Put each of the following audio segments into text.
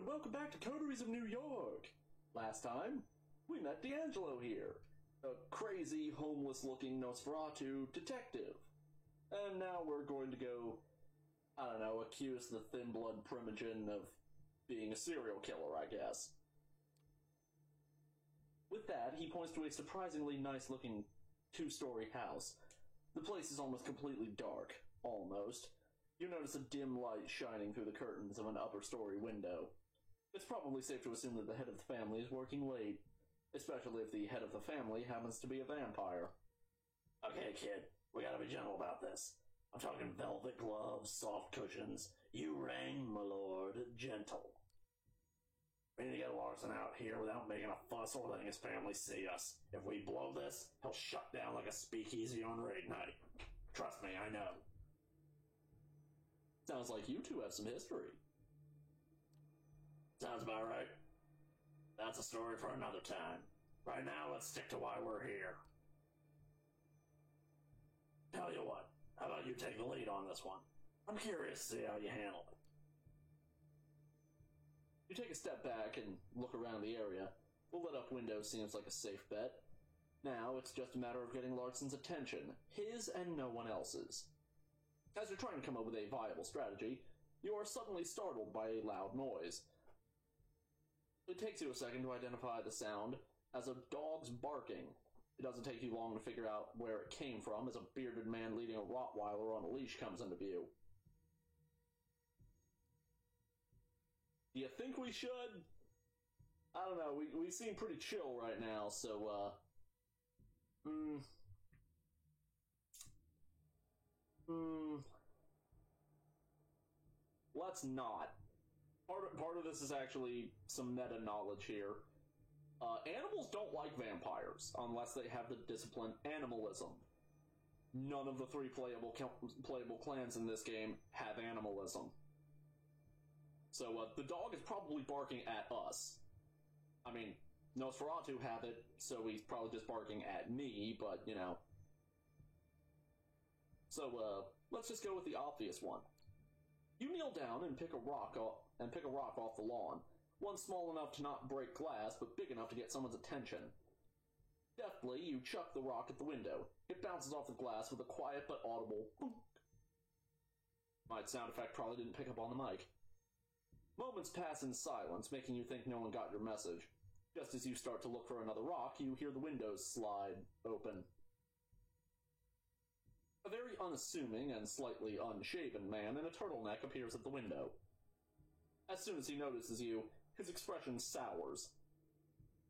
and welcome back to Coteries of New York! Last time, we met D'Angelo here, a crazy, homeless-looking Nosferatu detective. And now we're going to go, accuse the thin-blood Primogen of being a serial killer, I guess. With that, he points to a surprisingly nice-looking two-story house. The place is almost completely dark. Almost. You notice a dim light shining through the curtains of an upper-story window. It's probably safe to assume that the head of the family is working late, especially if the head of the family happens to be a vampire. Okay, kid, we gotta be gentle about this. I'm talking velvet gloves, soft cushions. You rang, my lord, gentle. We need to get Larson out here without making a fuss or letting his family see us. If we blow this, he'll shut down like a speakeasy on raid night. Trust me, I know. Sounds like you two have some history. Sounds about right. That's a story for another time. Right now, let's stick to why we're here. Tell you what, how about you take the lead on this one? I'm curious to see how you handle it. You take a step back and look around the area. The lit-up window seems like a safe bet. Now, it's just a matter of getting Larson's attention, his and no one else's. As you're trying to come up with a viable strategy, you are suddenly startled by a loud noise. It takes you a second to identify the sound as a dog's barking. It doesn't take you long to figure out where it came from as a bearded man leading a Rottweiler on a leash comes into view. Do you think we should? I don't know, we seem pretty chill right now, so, let's not. Part of this is actually some meta knowledge here. Animals don't like vampires unless they have the discipline animalism. None of the three playable clans in this game have animalism. So the dog is probably barking at us. I mean, Nosferatu have it, so he's probably just barking at me, but, you know. So, let's just go with the obvious one. You kneel down and pick a rock off the lawn. One small enough to not break glass, but big enough to get someone's attention. Deftly, you chuck the rock at the window. It bounces off the glass with a quiet but audible boonk. My sound effect probably didn't pick up on the mic. Moments pass in silence, making you think no one got your message. Just as you start to look for another rock, you hear the windows slide open. A very unassuming and slightly unshaven man in a turtleneck appears at the window. As soon as he notices you, his expression sours,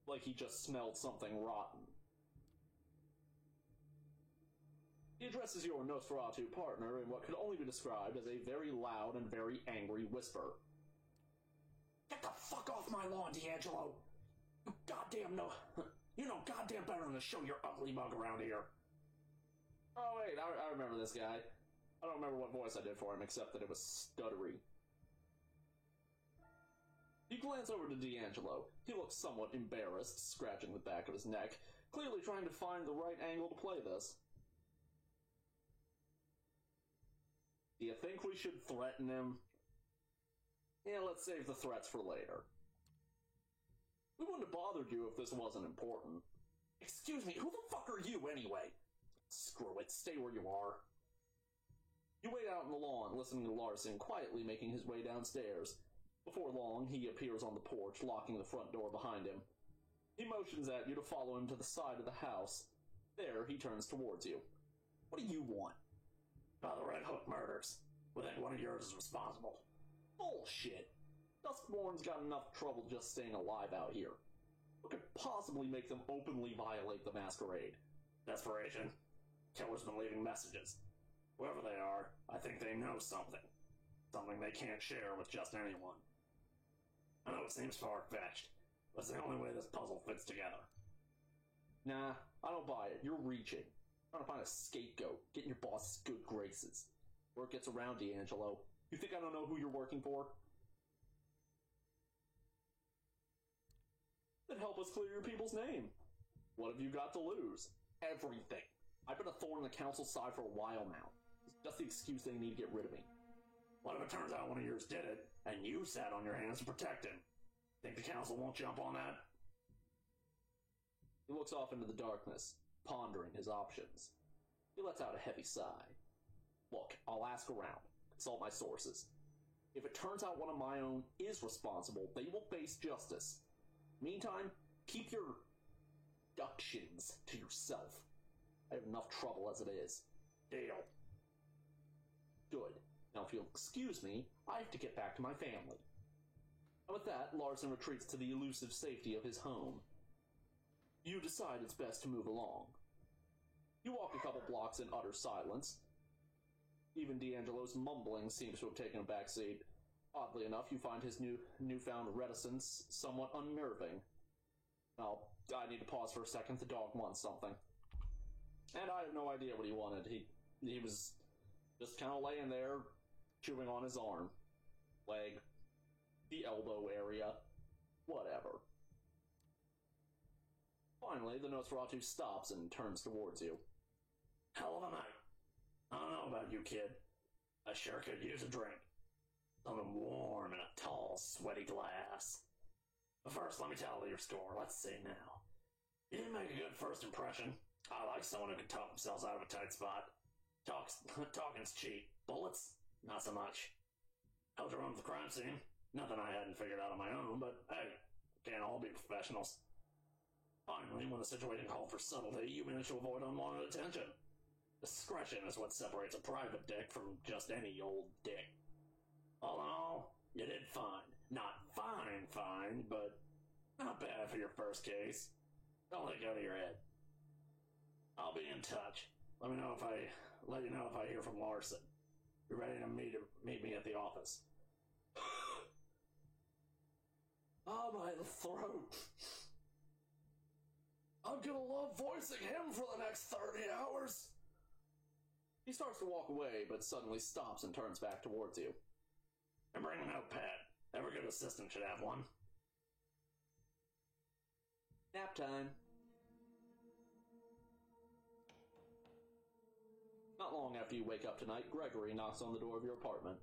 like he just smelled something rotten. He addresses your Nosferatu partner in what could only be described as a very loud and very angry whisper. Get the fuck off my lawn, D'Angelo! You goddamn you know goddamn better than to show your ugly mug around here. Oh wait, I remember this guy. I don't remember what voice I did for him, except that it was stuttery. You glance over to D'Angelo. He looks somewhat embarrassed, scratching the back of his neck, clearly trying to find the right angle to play this. Do you think we should threaten him? Yeah, let's save the threats for later. We wouldn't have bothered you if this wasn't important. Excuse me, who the fuck are you anyway? Screw it, stay where you are. You wait out on the lawn, listening to Larson quietly making his way downstairs. Before long, he appears on the porch, locking the front door behind him. He motions at you to follow him to the side of the house. There, he turns towards you. What do you want? By the Red Hook murders. We think one of yours is responsible. Bullshit. Duskborn's got enough trouble just staying alive out here. What could possibly make them openly violate the masquerade? Desperation. Killer's been leaving messages. Whoever they are, I think they know something. Something they can't share with just anyone. I know it seems far-fetched, but it's the only way this puzzle fits together. Nah, I don't buy it. You're reaching. Trying to find a scapegoat, get in your boss's good graces. Word gets around, D'Angelo. You think I don't know who you're working for? Then help us clear your people's name. What have you got to lose? Everything. I've been a thorn in the council's side for a while now. It's just the excuse they need to get rid of me. What if it turns out one of yours did it? and you sat on your hands to protect him. Think the council won't jump on that? He looks off into the darkness, pondering his options. He lets out a heavy sigh. Look, I'll ask around, consult my sources. If it turns out one of my own is responsible, they will face justice. Meantime, keep your deductions to yourself. I have enough trouble as it is. Deal. Good. Now if you'll excuse me, I have to get back to my family. And with that, Larson retreats to the elusive safety of his home. You decide it's best to move along. You walk a couple blocks in utter silence. Even D'Angelo's mumbling seems to have taken a backseat. Oddly enough, you find his newfound reticence somewhat unnerving. Now, I need to pause for a second. The dog wants something. And I have no idea what he wanted. He was just kind of laying there, chewing on his arm. Leg. The elbow area. Whatever. Finally, the Nosferatu stops and turns towards you. Hell of a night. I don't know about you, kid. I sure could use a drink. Something warm in a tall, sweaty glass. But first, let me tell your story. Let's see now. You didn't make a good first impression. I like someone who can talk themselves out of a tight spot. Talking's cheap. Bullets? Not so much. How'd you run with the crime scene? Nothing I hadn't figured out on my own, but hey, can't all be professionals. Finally, when the situation called for subtlety, you managed to avoid unwanted attention. Discretion is what separates a private dick from just any old dick. All in all, you did fine. Not fine, but not bad for your first case. Don't let it go to your head. I'll be in touch. Let you know if I hear from Larson. You're ready to meet me at the office. Ah, my throat. I'm gonna love voicing him for the next 30 hours. He starts to walk away, but suddenly stops and turns back towards you. And bring a notepad. Every good assistant should have one. Nap time. Not long after you wake up tonight, Gregory knocks on the door of your apartment.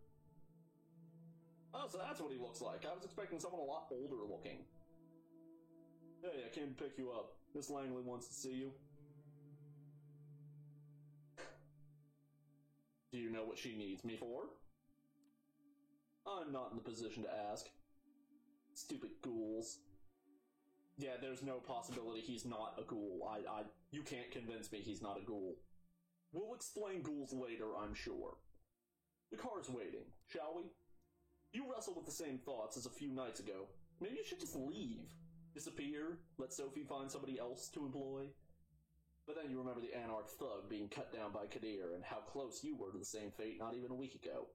Oh, so that's what he looks like. I was expecting someone a lot older looking. Hey, I came to pick you up. Miss Langley wants to see you. Do you know what she needs me for? I'm not in the position to ask. Stupid ghouls. Yeah, there's no possibility he's not a ghoul. You can't convince me he's not a ghoul. We'll explain ghouls later, I'm sure. The car's waiting, shall we? You wrestle with the same thoughts as a few nights ago. Maybe you should just leave. Disappear, let Sophie find somebody else to employ. But then you remember the Anarch thug being cut down by Kadir and how close you were to the same fate not even a week ago.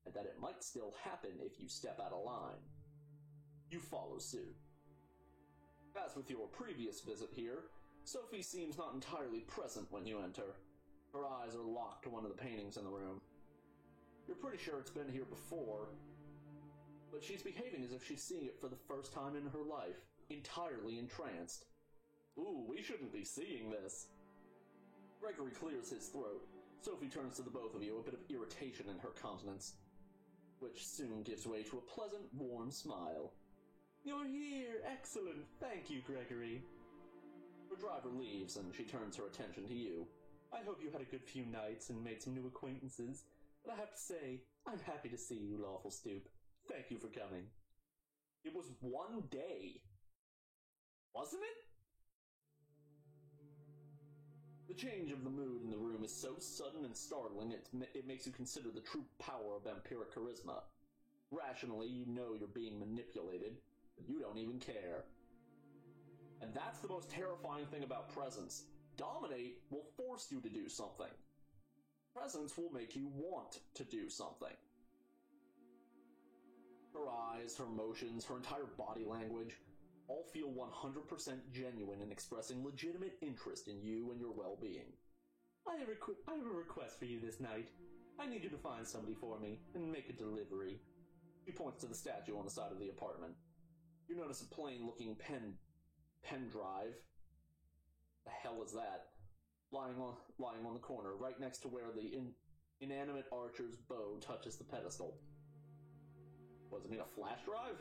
And that it might still happen if you step out of line. You follow suit. As with your previous visit here, Sophie seems not entirely present when you enter. Her eyes are locked to one of the paintings in the room. You're pretty sure it's been here before, but she's behaving as if she's seeing it for the first time in her life, entirely entranced. Ooh, we shouldn't be seeing this. Gregory clears his throat. Sophie turns to the both of you, a bit of irritation in her countenance, which soon gives way to a pleasant, warm smile. You're here! Excellent! Thank you, Gregory. Her driver leaves, and she turns her attention to you. I hope you had a good few nights and made some new acquaintances, but I have to say, I'm happy to see you, Lawful Stoop. Thank you for coming. It was one day. Wasn't it? The change of the mood in the room is so sudden and startling it makes you consider the true power of vampiric charisma. Rationally, you know you're being manipulated, but you don't even care. And that's the most terrifying thing about presence. Dominate will force you to do something. Presence will make you want to do something. Her eyes, her motions, her entire body language all feel 100% genuine in expressing legitimate interest in you and your well-being. I have a request for you this night. I need you to find somebody for me and make a delivery. She points to the statue on the side of the apartment. You notice a plain-looking pen drive. The hell is that? Lying on the corner, right next to where the inanimate archer's bow touches the pedestal. What does it mean, a flash drive?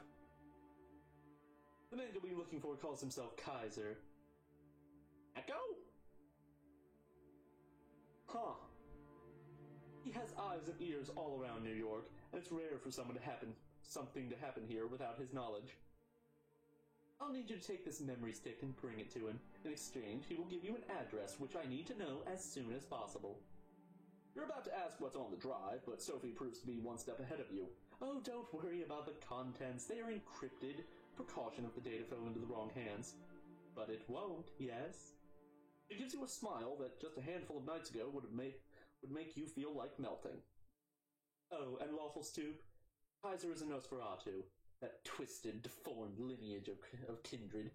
The man you'll be looking for calls himself Kaiser. Echo? Huh. He has eyes and ears all around New York, and it's rare for something to happen here without his knowledge. I'll need you to take this memory stick and bring it to him. In exchange, he will give you an address which I need to know as soon as possible. You're about to ask what's on the drive, but Sophie proves to be one step ahead of you. Oh, don't worry about the contents. They are encrypted. Precaution if the data fell into the wrong hands. But it won't, yes? It gives you a smile that just a handful of nights ago would make you feel like melting. Oh, and Lawful Stoop, Kaiser is a Nosferatu, that twisted, deformed lineage of kindred.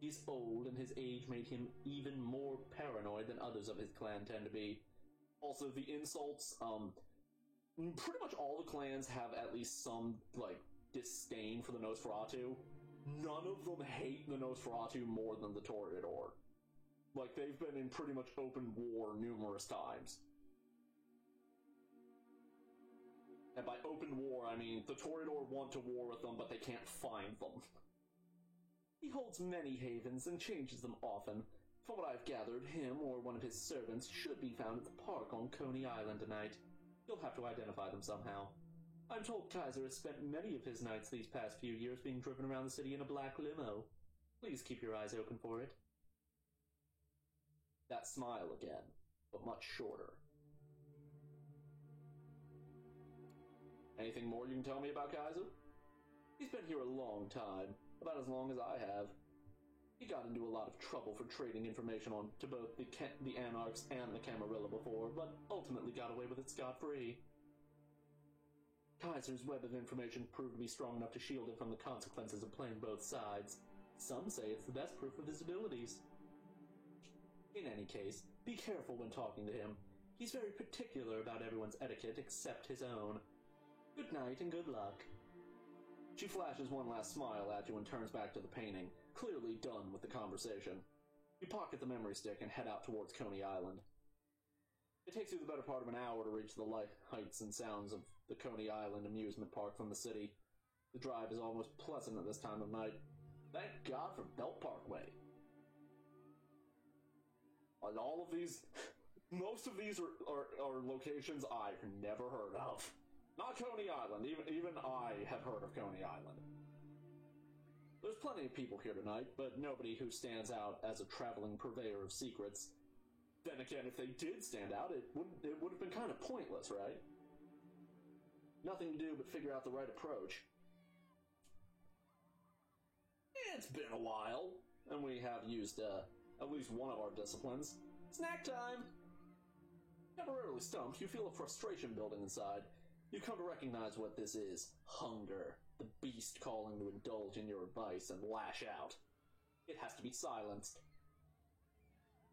He's old, and his age made him even more paranoid than others of his clan tend to be. Also, the insults, pretty much all the clans have at least some, disdain for the Nosferatu. None of them hate the Nosferatu more than the Toreador. They've been in pretty much open war numerous times. And by open war, I mean the Toreador want to war with them, but they can't find them. He holds many havens and changes them often. From what I've gathered, him or one of his servants should be found at the park on Coney Island tonight. You'll have to identify them somehow. I'm told Kaiser has spent many of his nights these past few years being driven around the city in a black limo. Please keep your eyes open for it. That smile again, but much shorter. Anything more you can tell me about Kaiser? He's been here a long time, about as long as I have. He got into a lot of trouble for trading information on to both the Anarchs and the Camarilla before, but ultimately got away with it scot-free. Kaiser's web of information proved to be strong enough to shield him from the consequences of playing both sides. Some say it's the best proof of his abilities. In any case, be careful when talking to him. He's very particular about everyone's etiquette except his own. Good night and good luck. She flashes one last smile at you and turns back to the painting, clearly done with the conversation. You pocket the memory stick and head out towards Coney Island. It takes you the better part of an hour to reach the heights and sounds of the Coney Island amusement park from the city. The drive is almost pleasant at this time of night. Thank God for Belt Parkway. And all of these, most of these are locations I've never heard of. Not Coney Island, even I have heard of Coney Island. There's plenty of people here tonight, but nobody who stands out as a traveling purveyor of secrets. Then again, if they did stand out, it would have been kind of pointless, right? Nothing to do but figure out the right approach. It's been a while, and we have used at least one of our disciplines. Snack time! Temporarily stumped, you feel a frustration building inside. You come to recognize what this is. Hunger. The beast calling to indulge in your advice and lash out. It has to be silenced.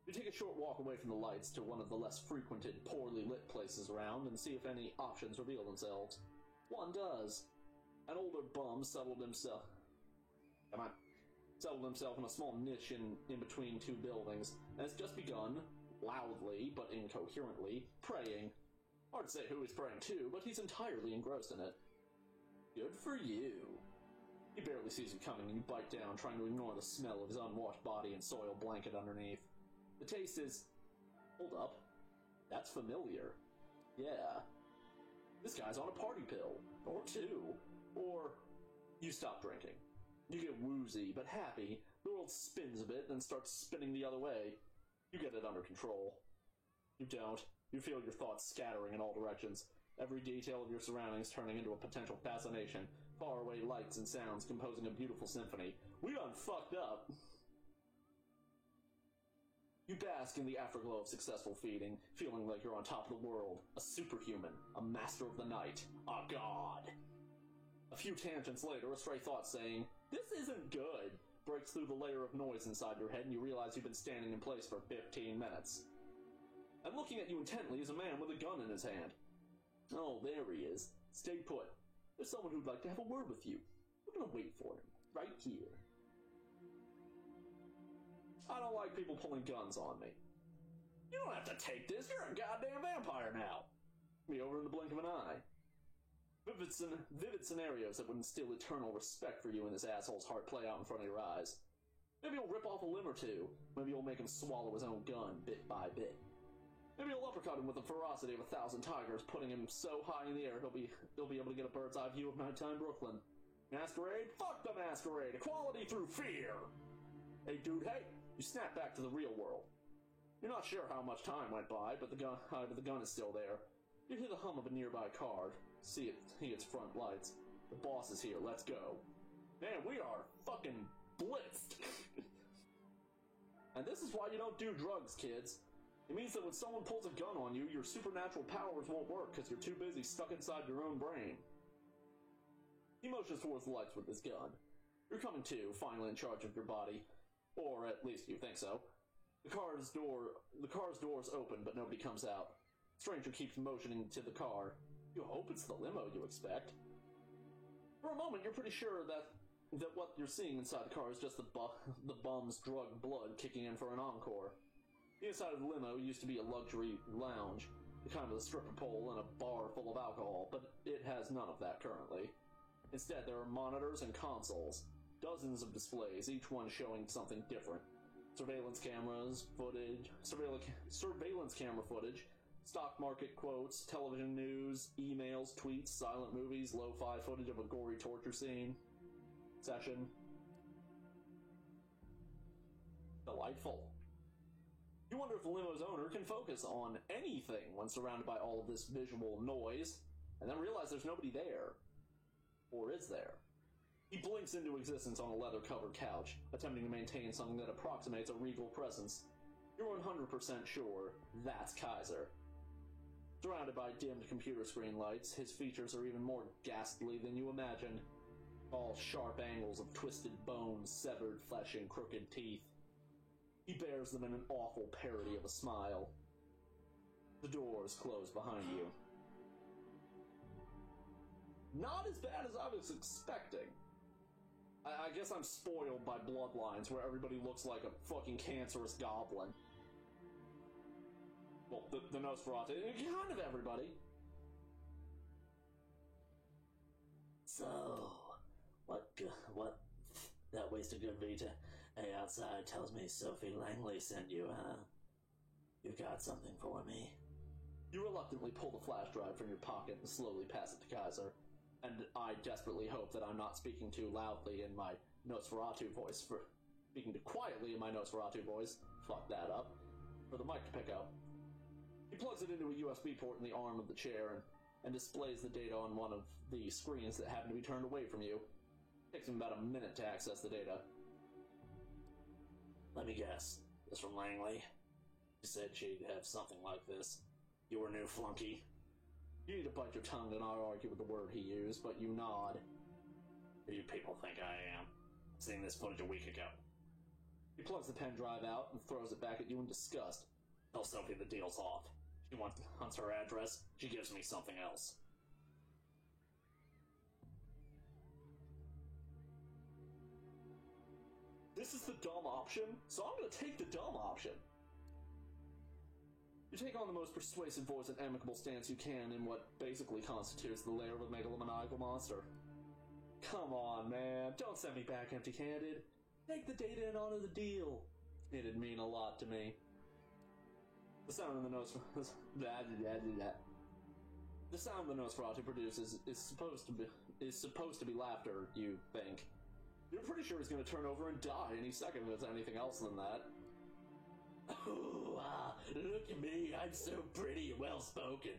You take a short walk away from the lights to one of the less frequented, poorly lit places around and see if any options reveal themselves. One does. An older bum settled himself in a small niche in between two buildings, and has just begun, loudly but incoherently, praying. Hard to say who he's praying to, but he's entirely engrossed in it. Good for you. He barely sees you coming, and you bite down, trying to ignore the smell of his unwashed body and soil blanket underneath. The taste is... Hold up. That's familiar. Yeah. This guy's on a party pill. Or two. Or... You stop drinking. You get woozy, but happy. The world spins a bit, then starts spinning the other way. You get it under control. You don't. You feel your thoughts scattering in all directions. Every detail of your surroundings turning into a potential fascination. Faraway lights and sounds composing a beautiful symphony. We done fucked up. You bask in the afterglow of successful feeding, feeling like you're on top of the world. A superhuman. A master of the night. A god. A few tangents later, a stray thought saying, "This isn't good," breaks through the layer of noise inside your head, and you realize you've been standing in place for 15 minutes. And looking at you intently is a man with a gun in his hand. Oh, there he is. Stay put. There's someone who'd like to have a word with you. We're gonna wait for him. Right here. I don't like people pulling guns on me. You don't have to take this. You're a goddamn vampire now. Be over in the blink of an eye. Vivid scenarios that would instill eternal respect for you and this asshole's heart play out in front of your eyes. Maybe you'll rip off a limb or two. Maybe you'll make him swallow his own gun bit by bit. Maybe you'll uppercut him with the ferocity of 1,000 tigers, putting him so high in the air he'll be able to get a bird's eye view of nighttime Brooklyn. Masquerade? Fuck the masquerade! Equality through fear! Hey dude, hey! You snap back to the real world. You're not sure how much time went by, but the gun is still there. You hear the hum of a nearby car. See its front lights. The boss is here, let's go. Man, we are fucking blitzed! And this is why you don't do drugs, kids. It means that when someone pulls a gun on you, your supernatural powers won't work because you're too busy stuck inside your own brain. He motions towards the lights with his gun. You're coming to, finally in charge of your body. Or at least you think so. The car's doors open, but nobody comes out. Stranger keeps motioning to the car. You hope it's the limo you expect. For a moment, you're pretty sure that what you're seeing inside the car is just the bum's drug blood kicking in for an encore. The inside of the limo used to be a luxury lounge, the kind with a stripper pole and a bar full of alcohol, but it has none of that currently. Instead, there are monitors and consoles, dozens of displays, each one showing something different. Surveillance camera footage, stock market quotes, television news, emails, tweets, silent movies, lo-fi footage of a gory torture scene. Session. Delightful. You wonder if the limo's owner can focus on anything when surrounded by all of this visual noise, and then realize there's nobody there. Or is there? He blinks into existence on a leather-covered couch, attempting to maintain something that approximates a regal presence. You're 100% sure that's Kaiser. Surrounded by dimmed computer screen lights, his features are even more ghastly than you imagined. All sharp angles of twisted bones, severed flesh, and crooked teeth. He bears them in an awful parody of a smile. The doors close behind you. Not as bad as I was expecting. I guess I'm spoiled by Bloodlines, where everybody looks like a fucking cancerous goblin. Well, the Nosferatu, kind of everybody. So, what, that wasted good Vita. Hey, outside tells me Sophie Langley sent you, huh? You got something for me? You reluctantly pull the flash drive from your pocket and slowly pass it to Kaiser. And I desperately hope that I'm not speaking too loudly in my Nosferatu voice speaking too quietly in my Nosferatu voice. Fuck that up. For the mic to pick up. He plugs it into a USB port in the arm of the chair and displays the data on one of the screens that happen to be turned away from you. It takes him about a minute to access the data. Let me guess. This from Langley? She said she'd have something like this. You were new flunky. You need to bite your tongue and not argue with the word he used, but you nod. Who do you people think I am? Seeing this footage a week ago. He plugs the pen drive out and throws it back at you in disgust. Tell Sophie the deal's off. She hunts her address, she gives me something else. This is the dumb option, so I'm gonna take the dumb option. You take on the most persuasive voice and amicable stance you can in what basically constitutes the lair of a megalomaniacal monster. Come on, man. Don't send me back empty-handed. Take the data and honor the deal. It'd mean a lot to me. The sound of the Nosferatu produces is supposed to be laughter, you think. You're pretty sure he's going to turn over and die any second if it's anything else than that. Oh, look at me, I'm so pretty and well-spoken.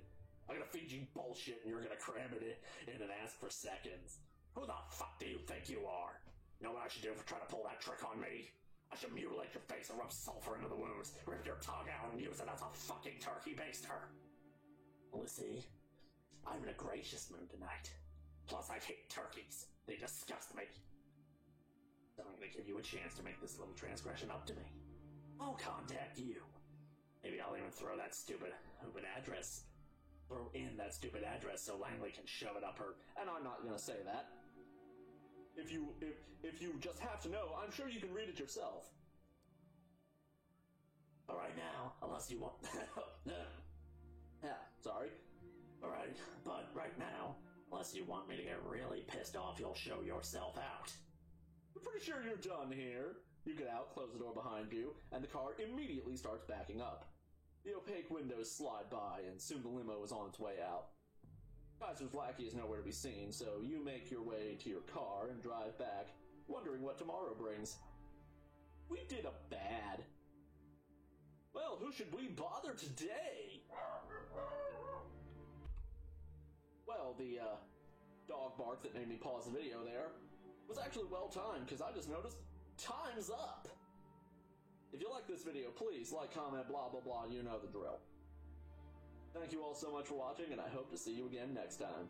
I'm gonna feed you bullshit and you're gonna cram it in and ask for seconds. Who the fuck do you think you are? You know what I should do if you try to pull that trick on me? I should mutilate your face and rub sulfur into the wounds, rip your tongue out and use it as a fucking turkey baster. Well, see, I'm in a gracious mood tonight. Plus, I hate turkeys. They disgust me. So I'm gonna give you a chance to make this little transgression up to me. I'll contact you. Maybe I'll even throw in that stupid address so Langley can shove it up her. And I'm not gonna say that. If you just have to know, I'm sure you can read it yourself. Alright now, unless you want... Yeah, sorry. Alright, but right now, Unless you want me to get really pissed off, you'll show yourself out. I'm pretty sure you're done here. You get out, close the door behind you, and the car immediately starts backing up. The opaque windows slide by, and soon the limo is on its way out. Kaiser's lackey is nowhere to be seen, so you make your way to your car and drive back, wondering what tomorrow brings. We did a bad. Well, who should we bother today? Well, the dog bark that made me pause the video there was actually well timed, because I just noticed time's up. If you like this video, please like, comment, blah, blah, blah, you know the drill. Thank you all so much for watching, and I hope to see you again next time.